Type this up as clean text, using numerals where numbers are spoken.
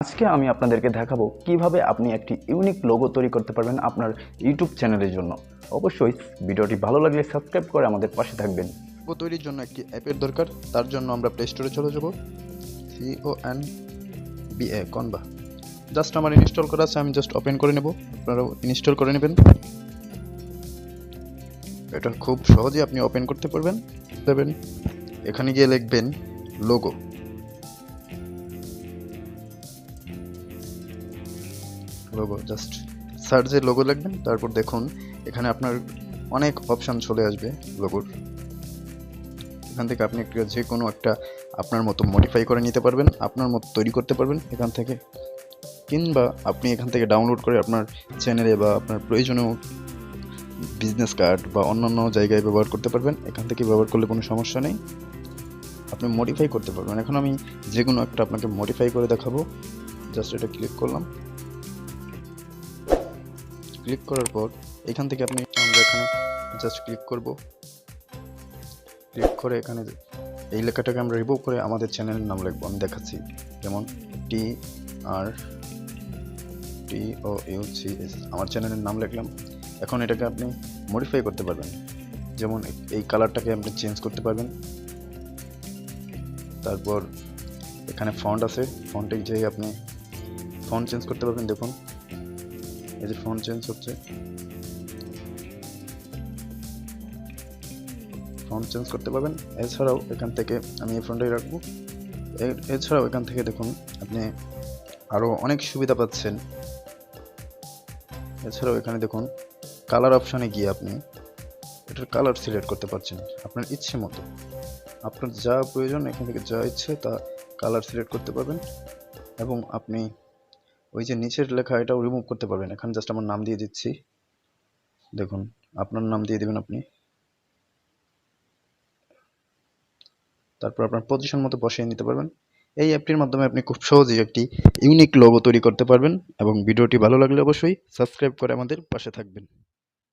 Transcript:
আজকে আমি আপনাদেরকে দেখাবো কিভাবে আপনি একটি ইউনিক লোগো তৈরি করতে পারবেন আপনার ইউটিউব চ্যানেলের জন্য। অবশ্যই ভিডিওটি ভালো লাগলে সাবস্ক্রাইব করে আমাদের পাশে থাকবেন। লোগো তৈরির জন্য একটি অ্যাপের দরকার। তার জন্য আমরা প্লে স্টোরে চলে যাব। canva জাস্ট আমার ইনস্টল করা আছে, আমি জাস্ট ওপেন করে নেব। আপনারাও ইনস্টল করে নেবেন। এটা খুব সহজেই আপনি ওপেন করতে পারবেন। এখানে গিয়ে লিখবেন লোগো। জাস্ট সার্চে লোগো লিখবেন, তারপর দেখুন এখানে আপনার অনেক অপশন চলে আসবে লোগোর। এখান থেকে আপনি যে কোনো একটা আপনার মতো মডিফাই করে নিতে পারবেন, আপনার মতো তৈরি করতে পারবেন এখান থেকে, কিংবা আপনি এখান থেকে ডাউনলোড করে আপনার চ্যানেলে বা আপনার প্রয়োজনীয় বিজনেস কার্ড বা অন্যান্য জায়গায় ব্যবহার করতে পারবেন। এখান থেকে ব্যবহার করলে কোনো সমস্যা নেই, আপনি মডিফাই করতে পারবেন। এখন আমি যে কোনো একটা আপনাকে মডিফাই করে দেখাবো। জাস্ট এটা ক্লিক করলাম। ক্লিক করার পর এখান থেকে আমরা এখানে জাস্ট ক্লিক করব। ক্লিক করে এখানে এই লেখাটাকে আমরা রিমুভ করে আমাদের চ্যানেলের নাম লিখবো। আমি দেখাচ্ছি, যেমন TRTOUCS আমার চ্যানেলের নাম লিখলাম। এখন এটাকে আপনি মডিফাই করতে পারবেন, যেমন এই কালারটাকে আপনি চেঞ্জ করতে পারবেন। তারপর এখানে ফন্ট আছে, ফন্টে যেয়ে আপনি ফন্ট চেঞ্জ করতে পারবেন। দেখুন এই যে ফন্ট চেঞ্জ হচ্ছে, ফন্ট চেঞ্জ করতে পারবেন। এছাড়াও এখান থেকে আমি এই ফন্টটাই রাখবো। এছাড়াও এখান থেকে দেখুন আপনি আরও অনেক সুবিধা পাচ্ছেন। এছাড়াও এখানে দেখুন কালার অপশানে গিয়ে আপনি এটার কালার সিলেক্ট করতে পারছেন আপনার ইচ্ছে মতো। আপনার যা প্রয়োজন এখান থেকে যা ইচ্ছে তা কালার সিলেক্ট করতে পারবেন, এবং আপনি ওই যে নিচের লেখা এটাও রিমুভ করতে পারবেন। এখানে জাস্ট আমার নাম দিয়ে দিচ্ছি, দেখুন আপনার নাম দিয়ে দেবেন আপনি। তারপর আপনার পজিশন মতো বসিয়ে নিতে পারবেন। এই অ্যাপটির মাধ্যমে আপনি খুব সহজেই একটি ইউনিক লোগো তৈরি করতে পারবেন, এবং ভিডিওটি ভালো লাগলে অবশ্যই সাবস্ক্রাইব করে আমাদের পাশে থাকবেন।